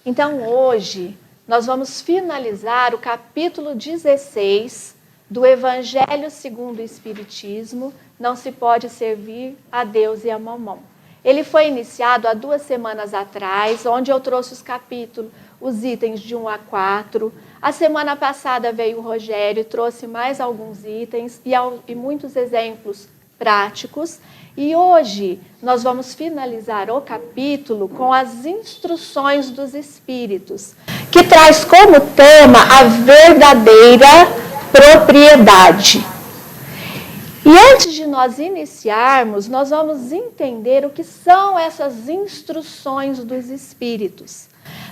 Então, hoje, nós vamos finalizar o capítulo 16 do Evangelho segundo o Espiritismo, Não se pode servir a Deus e a Mamon. Ele foi iniciado há 2 semanas atrás, onde eu trouxe os capítulos, os itens de 1 a 4. A semana passada veio o Rogério e trouxe mais alguns itens e muitos exemplos práticos. E hoje nós vamos finalizar o capítulo com as instruções dos Espíritos, que traz como tema a verdadeira propriedade. E antes de nós iniciarmos, nós vamos entender o que são essas instruções dos Espíritos.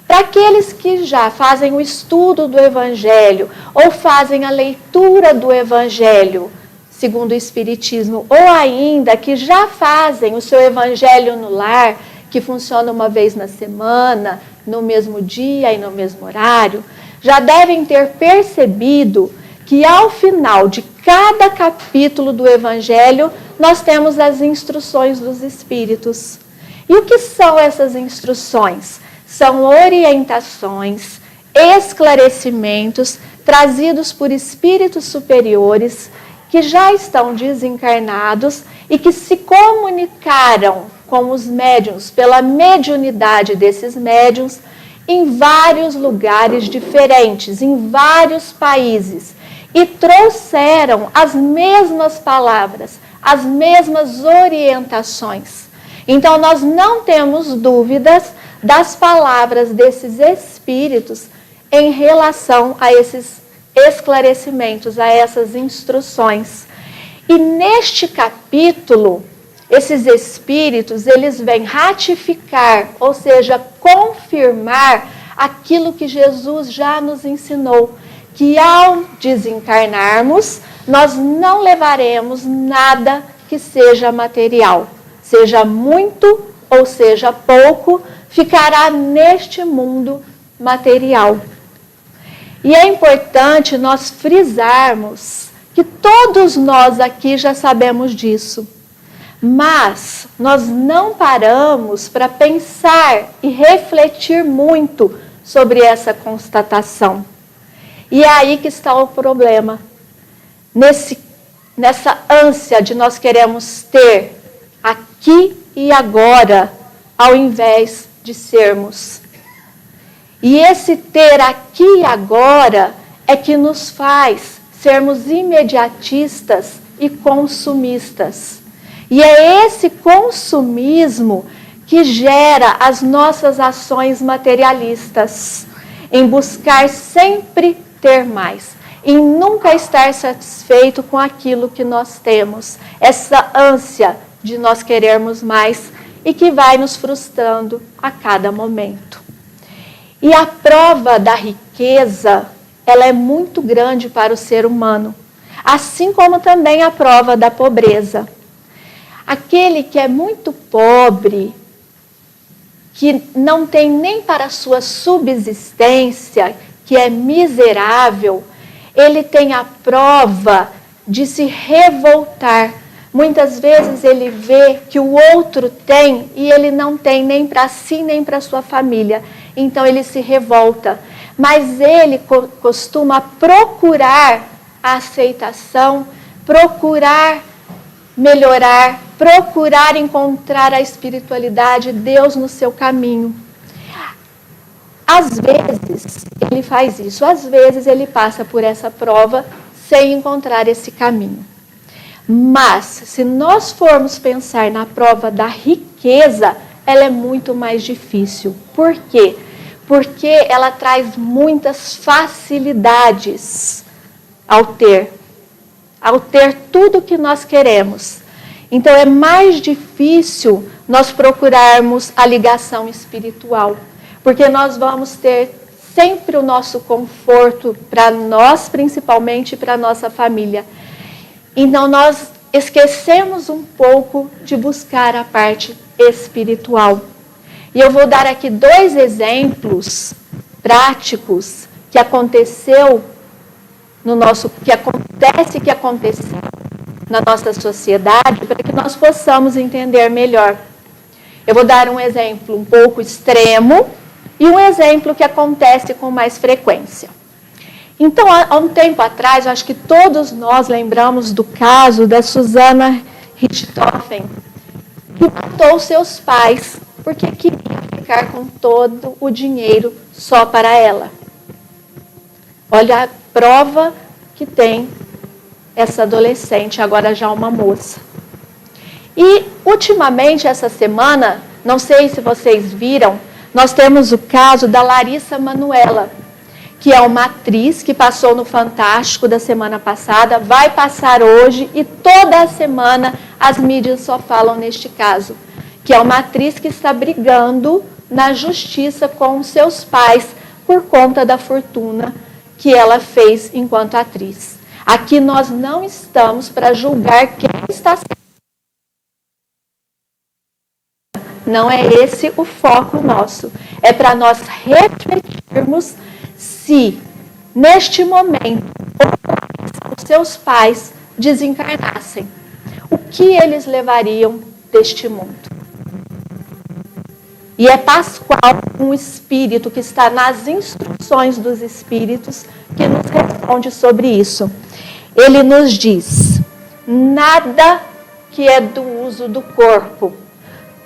Para aqueles que já fazem o estudo do Evangelho ou fazem a leitura do Evangelho segundo o Espiritismo, ou ainda que já fazem o seu Evangelho no lar, que funciona uma vez na semana, no mesmo dia e no mesmo horário, já devem ter percebido que ao final de cada capítulo do Evangelho, nós temos as instruções dos Espíritos. E o que são essas instruções? São orientações, esclarecimentos trazidos por espíritos superiores que já estão desencarnados e que se comunicaram com os médiuns, pela mediunidade desses médiuns, em vários lugares diferentes, em vários países, e trouxeram as mesmas palavras, as mesmas orientações. Então, nós não temos dúvidas das palavras desses espíritos em relação a esses esclarecimentos, a essas instruções. E neste capítulo, esses espíritos, eles vêm ratificar, ou seja, confirmar aquilo que Jesus já nos ensinou, que ao desencarnarmos, nós não levaremos nada que seja material, seja muito ou seja pouco, ficará neste mundo material. E é importante nós frisarmos que todos nós aqui já sabemos disso, mas nós não paramos para pensar e refletir muito sobre essa constatação. E é aí que está o problema, nessa ânsia de nós queremos ter aqui e agora, ao invés de sermos. E esse ter aqui e agora é que nos faz sermos imediatistas e consumistas. E é esse consumismo que gera as nossas ações materialistas, em buscar sempre ter mais, em nunca estar satisfeito com aquilo que nós temos, essa ânsia de nós querermos mais e que vai nos frustrando a cada momento. E a prova da riqueza, ela é muito grande para o ser humano, assim como também a prova da pobreza. Aquele que é muito pobre, que não tem nem para a sua subsistência, que é miserável, ele tem a prova de se revoltar. Muitas vezes ele vê que o outro tem e ele não tem nem para si nem para sua família. Então ele se revolta. Mas ele costuma procurar a aceitação, procurar melhorar, procurar encontrar a espiritualidade, Deus no seu caminho. Às vezes ele faz isso, às vezes ele passa por essa prova sem encontrar esse caminho. Mas, se nós formos pensar na prova da riqueza, ela é muito mais difícil. Por quê? Porque ela traz muitas facilidades ao ter tudo que nós queremos. Então, é mais difícil nós procurarmos a ligação espiritual, porque nós vamos ter sempre o nosso conforto para nós, principalmente para a nossa família. Então, nós esquecemos um pouco de buscar a parte espiritual. E eu vou dar aqui 2 exemplos práticos que aconteceu que aconteceu na nossa sociedade, para que nós possamos entender melhor. Eu vou dar um exemplo um pouco extremo, E um exemplo que acontece com mais frequência. Então, há um tempo atrás, acho que todos nós lembramos do caso da Susana Richthofen, que matou seus pais porque queria ficar com todo o dinheiro só para ela. Olha a prova que tem essa adolescente, agora já uma moça. E, ultimamente, essa semana, não sei se vocês viram, nós temos o caso da Larissa Manoela, que é uma atriz que passou no Fantástico da semana passada, vai passar hoje e toda a semana as mídias só falam neste caso, que é uma atriz que está brigando na justiça com seus pais por conta da fortuna que ela fez enquanto atriz. Aqui nós não estamos para julgar quem está certo. Não é esse o foco nosso. É para nós refletirmos se, neste momento, os seus pais desencarnassem, o que eles levariam deste mundo? E é Pascoal, um espírito que está nas instruções dos espíritos, que nos responde sobre isso. Ele nos diz: nada que é do uso do corpo,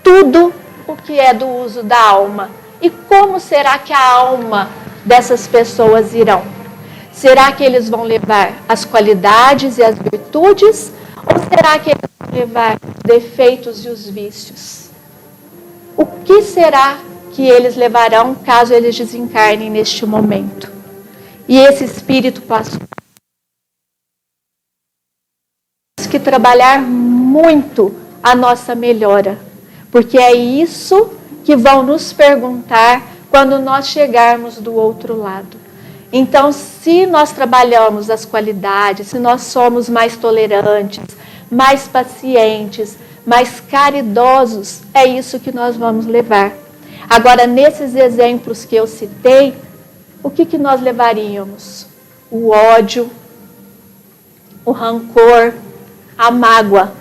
tudo o que é do uso da alma. E como será que a alma dessas pessoas irão? Será que eles vão levar as qualidades e as virtudes? Ou será que eles vão levar os defeitos e os vícios? O que será que eles levarão caso eles desencarnem neste momento? E esse espírito pastor que trabalhar muito a nossa melhora, porque é isso que vão nos perguntar quando nós chegarmos do outro lado. Então, se nós trabalhamos as qualidades, se nós somos mais tolerantes, mais pacientes, mais caridosos, é isso que nós vamos levar. Agora, nesses exemplos que eu citei, o que nós levaríamos? O ódio, o rancor, a mágoa.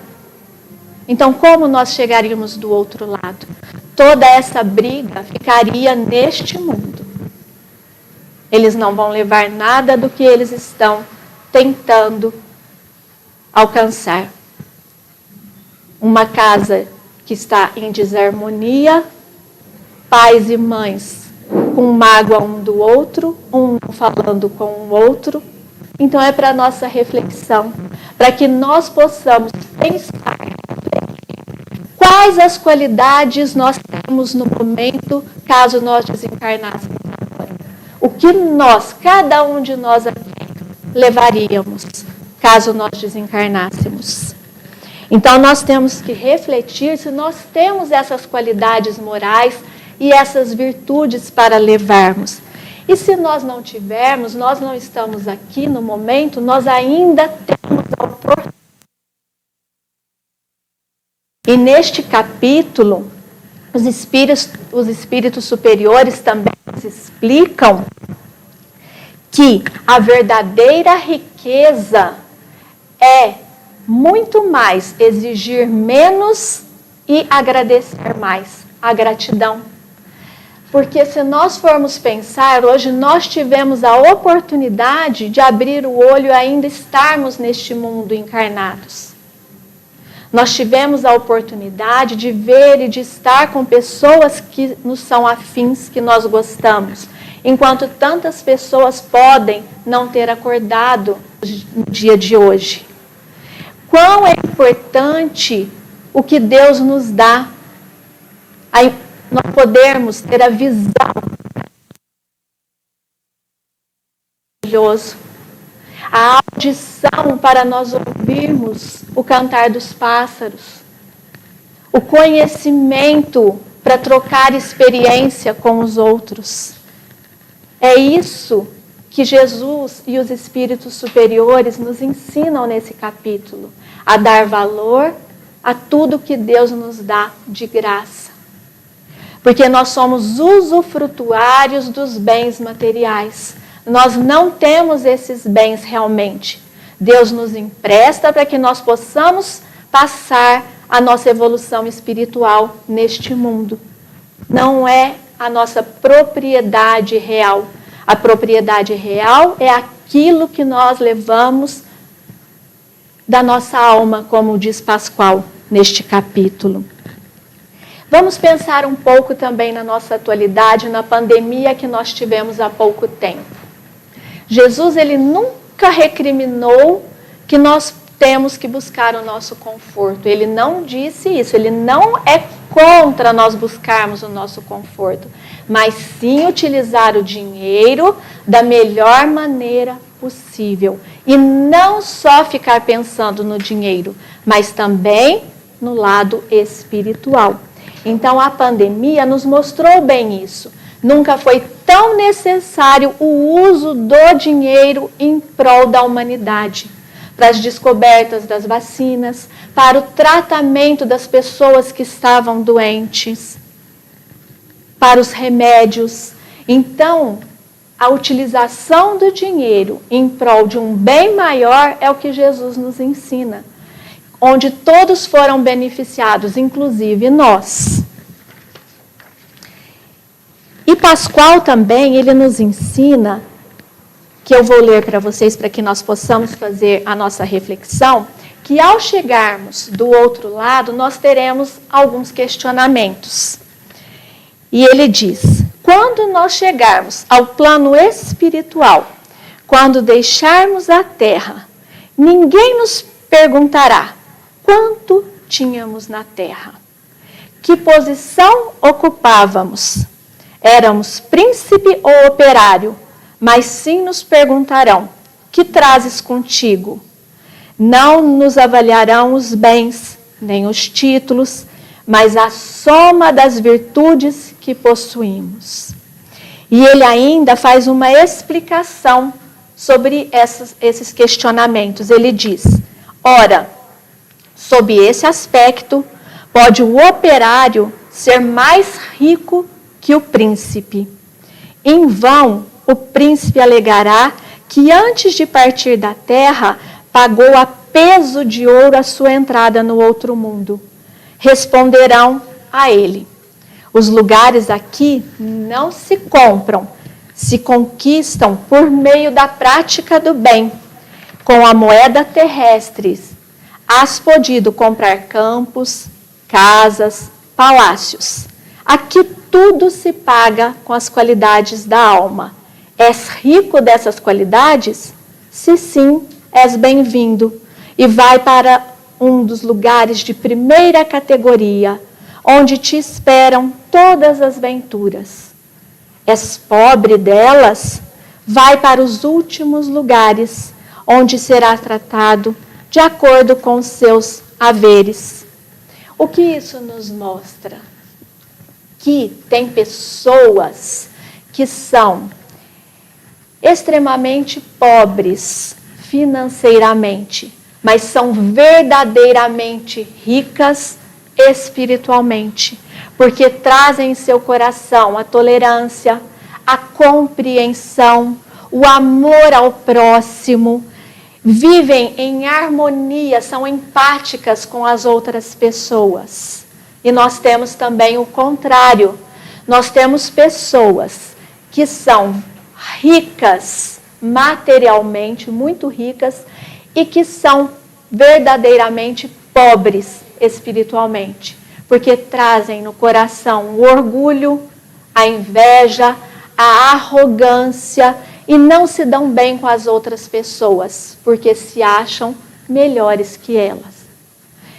Então, como nós chegaríamos do outro lado? Toda essa briga ficaria neste mundo. Eles não vão levar nada do que eles estão tentando alcançar. Uma casa que está em desarmonia, pais e mães com mágoa um do outro, um falando com o outro. Então é para nossa reflexão, para que nós possamos pensar quais as qualidades nós temos no momento, caso nós desencarnássemos agora. O que nós, cada um de nós aqui, levaríamos, caso nós desencarnássemos. Então nós temos que refletir se nós temos essas qualidades morais e essas virtudes para levarmos. E se nós não tivermos, nós não estamos aqui no momento, nós ainda temos a oportunidade. E neste capítulo, os espíritos superiores também nos explicam que a verdadeira riqueza é muito mais exigir menos e agradecer mais. A gratidão. Porque se nós formos pensar, hoje nós tivemos a oportunidade de abrir o olho e ainda estarmos neste mundo encarnados. Nós tivemos a oportunidade de ver e de estar com pessoas que nos são afins, que nós gostamos. Enquanto tantas pessoas podem não ter acordado no dia de hoje. Quão é importante o que Deus nos dá. Nós podermos ter a visão maravilhosa, a audição para nós ouvirmos o cantar dos pássaros, o conhecimento para trocar experiência com os outros. É isso que Jesus e os espíritos superiores nos ensinam nesse capítulo, a dar valor a tudo que Deus nos dá de graça. Porque nós somos usufrutuários dos bens materiais. Nós não temos esses bens realmente. Deus nos empresta para que nós possamos passar a nossa evolução espiritual neste mundo. Não é a nossa propriedade real. A propriedade real é aquilo que nós levamos da nossa alma, como diz Pascoal neste capítulo. Vamos pensar um pouco também na nossa atualidade, na pandemia que nós tivemos há pouco tempo. Jesus, ele nunca recriminou que nós temos que buscar o nosso conforto. Ele não disse isso, ele não é contra nós buscarmos o nosso conforto, mas sim utilizar o dinheiro da melhor maneira possível. E não só ficar pensando no dinheiro, mas também no lado espiritual. Então, a pandemia nos mostrou bem isso. Nunca foi tão necessário o uso do dinheiro em prol da humanidade, para as descobertas das vacinas, para o tratamento das pessoas que estavam doentes, para os remédios. Então, a utilização do dinheiro em prol de um bem maior é o que Jesus nos ensina, onde todos foram beneficiados, inclusive nós. E Pascoal também, ele nos ensina, que eu vou ler para vocês para que nós possamos fazer a nossa reflexão, que ao chegarmos do outro lado, nós teremos alguns questionamentos. E ele diz: quando nós chegarmos ao plano espiritual, quando deixarmos a terra, ninguém nos perguntará quanto tínhamos na terra, que posição ocupávamos, éramos príncipe ou operário, mas sim nos perguntarão: que trazes contigo? Não nos avaliarão os bens, nem os títulos, mas a soma das virtudes que possuímos. E ele ainda faz uma explicação sobre esses questionamentos. Ele diz: ora, sob esse aspecto, pode o operário ser mais rico que o príncipe. Em vão, o príncipe alegará que antes de partir da terra, pagou a peso de ouro a sua entrada no outro mundo. Responderão a ele: os lugares aqui não se compram, se conquistam por meio da prática do bem. Com a moeda terrestre, has podido comprar campos, casas, palácios. Aqui tudo se paga com as qualidades da alma. És rico dessas qualidades? Se sim, és bem-vindo. E vai para um dos lugares de primeira categoria, onde te esperam todas as venturas. És pobre delas? Vai para os últimos lugares, onde será tratado de acordo com os seus haveres. O que isso nos mostra? Que tem pessoas que são extremamente pobres financeiramente, mas são verdadeiramente ricas espiritualmente, porque trazem em seu coração a tolerância, a compreensão, o amor ao próximo, vivem em harmonia, são empáticas com as outras pessoas. E nós temos também o contrário. Nós temos pessoas que são ricas materialmente, muito ricas, e que são verdadeiramente pobres espiritualmente, porque trazem no coração o orgulho, a inveja, a arrogância e não se dão bem com as outras pessoas, porque se acham melhores que elas.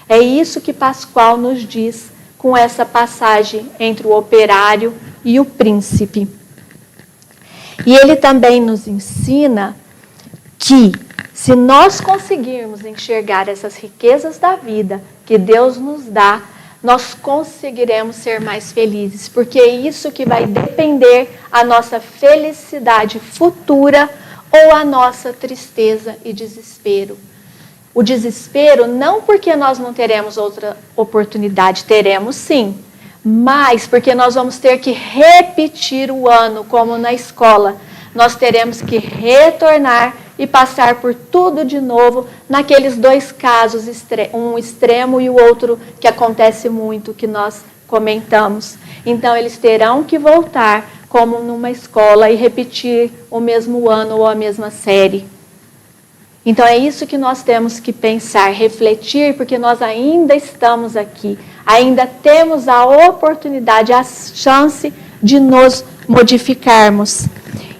É isso que Pascoal nos diz com essa passagem entre o operário e o príncipe. E ele também nos ensina que, se nós conseguirmos enxergar essas riquezas da vida que Deus nos dá, nós conseguiremos ser mais felizes, porque é isso que vai depender a nossa felicidade futura ou a nossa tristeza e desespero. O desespero não porque nós não teremos outra oportunidade, teremos sim, mas porque nós vamos ter que repetir o ano, como na escola. Nós teremos que retornar e passar por tudo de novo, naqueles dois casos, um extremo e o outro que acontece muito, que nós comentamos. Então, eles terão que voltar como numa escola e repetir o mesmo ano ou a mesma série. Então, é isso que nós temos que pensar, refletir, porque nós ainda estamos aqui, ainda temos a oportunidade, a chance de nos modificarmos.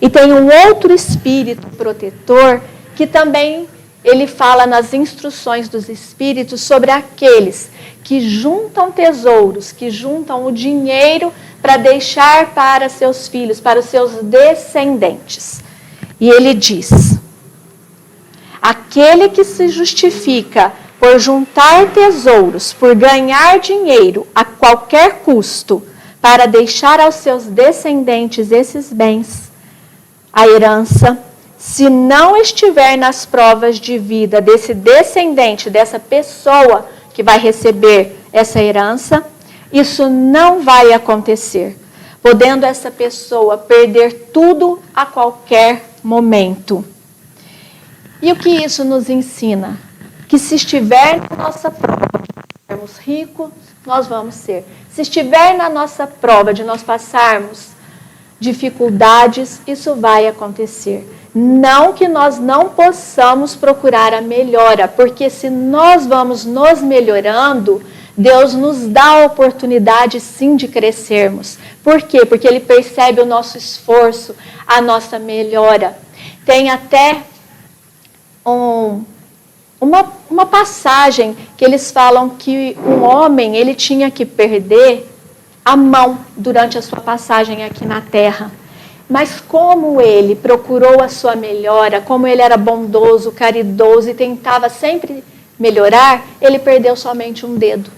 E tem um outro espírito protetor que também ele fala nas instruções dos espíritos sobre aqueles que juntam tesouros, que juntam o dinheiro para deixar para seus filhos, para os seus descendentes. E ele diz: aquele que se justifica por juntar tesouros, por ganhar dinheiro a qualquer custo, para deixar aos seus descendentes esses bens, a herança, se não estiver nas provas de vida desse descendente, dessa pessoa que vai receber essa herança, isso não vai acontecer, podendo essa pessoa perder tudo a qualquer momento. E o que isso nos ensina? Que se estiver na nossa prova de sermos ricos, nós vamos ser. Se estiver na nossa prova de nós passarmos dificuldades, isso vai acontecer. Não que nós não possamos procurar a melhora, porque se nós vamos nos melhorando, Deus nos dá a oportunidade sim de crescermos. Por quê? Porque Ele percebe o nosso esforço, a nossa melhora. Tem até uma passagem que eles falam que um homem ele tinha que perder a mão durante a sua passagem aqui na Terra. Mas como ele procurou a sua melhora, como ele era bondoso, caridoso e tentava sempre melhorar, ele perdeu somente um dedo.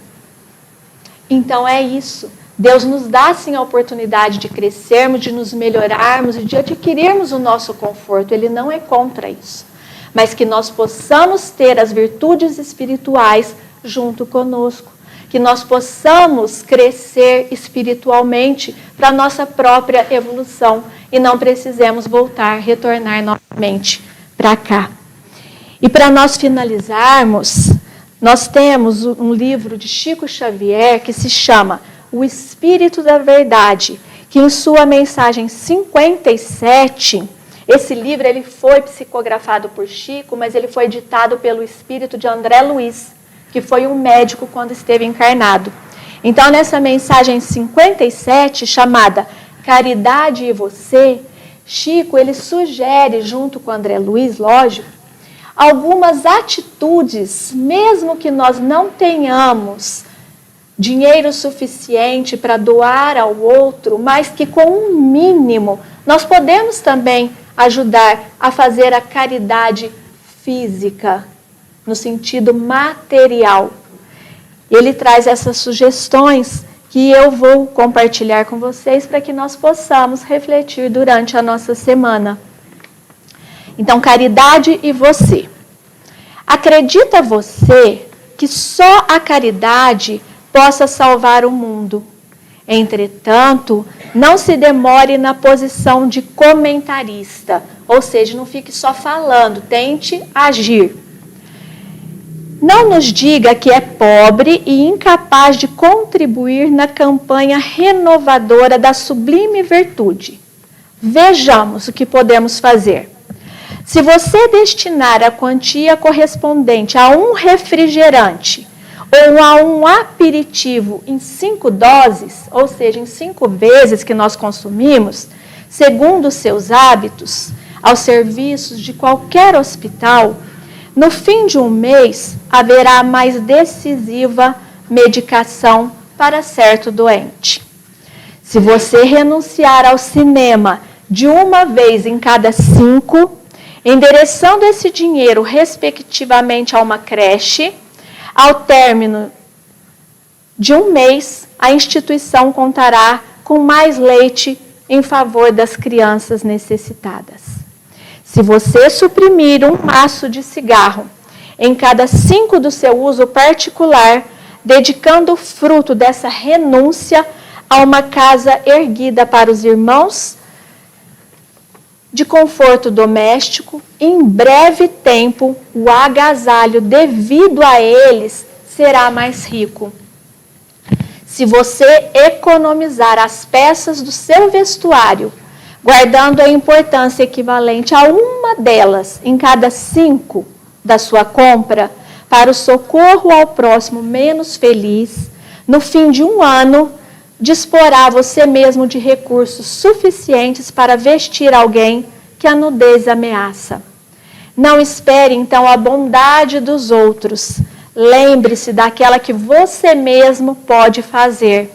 Então é isso. Deus nos dá sim a oportunidade de crescermos, de nos melhorarmos e de adquirirmos o nosso conforto. Ele não é contra isso. Mas que nós possamos ter as virtudes espirituais junto conosco. Que nós possamos crescer espiritualmente para a nossa própria evolução e não precisemos voltar, retornar novamente para cá. E para nós finalizarmos, nós temos um livro de Chico Xavier que se chama O Espírito da Verdade, que em sua mensagem 57, esse livro ele foi psicografado por Chico, mas ele foi ditado pelo espírito de André Luiz, que foi um médico quando esteve encarnado. Então, nessa mensagem 57, chamada Caridade e Você, Chico ele sugere, junto com André Luiz, lógico, algumas atitudes, mesmo que nós não tenhamos dinheiro suficiente para doar ao outro, mas que com um mínimo nós podemos também ajudar a fazer a caridade física, no sentido material. Ele traz essas sugestões que eu vou compartilhar com vocês para que nós possamos refletir durante a nossa semana. Então, caridade e você. Acredita você que só a caridade possa salvar o mundo? Entretanto, não se demore na posição de comentarista, ou seja, não fique só falando, tente agir. Não nos diga que é pobre e incapaz de contribuir na campanha renovadora da sublime virtude. Vejamos o que podemos fazer. Se você destinar a quantia correspondente a um refrigerante ou a um aperitivo em 5 doses, ou seja, em 5 vezes que nós consumimos, segundo os seus hábitos, aos serviços de qualquer hospital, no fim de um mês haverá a mais decisiva medicação para certo doente. Se você renunciar ao cinema de uma vez em cada 5, endereçando esse dinheiro respectivamente a uma creche, ao término de um mês, a instituição contará com mais leite em favor das crianças necessitadas. Se você suprimir um maço de cigarro em cada 5 do seu uso particular, dedicando o fruto dessa renúncia a uma casa erguida para os irmãos de conforto doméstico, em breve tempo o agasalho devido a eles será mais rico. Se você economizar as peças do seu vestuário, guardando a importância equivalente a uma delas em cada 5 da sua compra, para o socorro ao próximo menos feliz, no fim de um ano, disporá você mesmo de recursos suficientes para vestir alguém que a nudez ameaça. Não espere, então, a bondade dos outros. Lembre-se daquela que você mesmo pode fazer.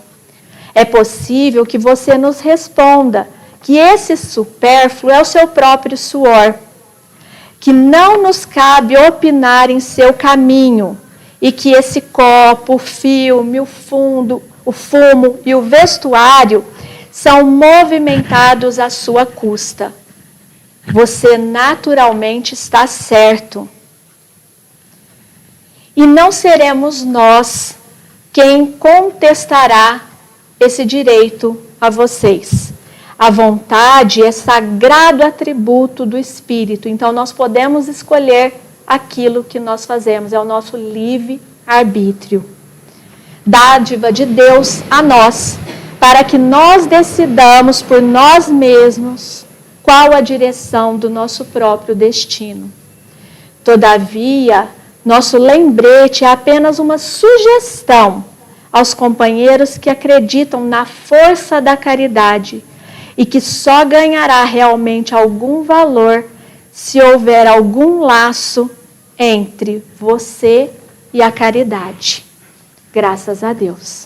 É possível que você nos responda que esse supérfluo é o seu próprio suor, que não nos cabe opinar em seu caminho e que esse copo, o filme, o fumo e o vestuário são movimentados à sua custa. Você naturalmente está certo. E não seremos nós quem contestará esse direito a vocês. A vontade é sagrado atributo do Espírito, então nós podemos escolher aquilo que nós fazemos, é o nosso livre-arbítrio. Dádiva de Deus a nós, para que nós decidamos por nós mesmos qual a direção do nosso próprio destino. Todavia, nosso lembrete é apenas uma sugestão aos companheiros que acreditam na força da caridade e que só ganhará realmente algum valor se houver algum laço entre você e a caridade. Graças a Deus.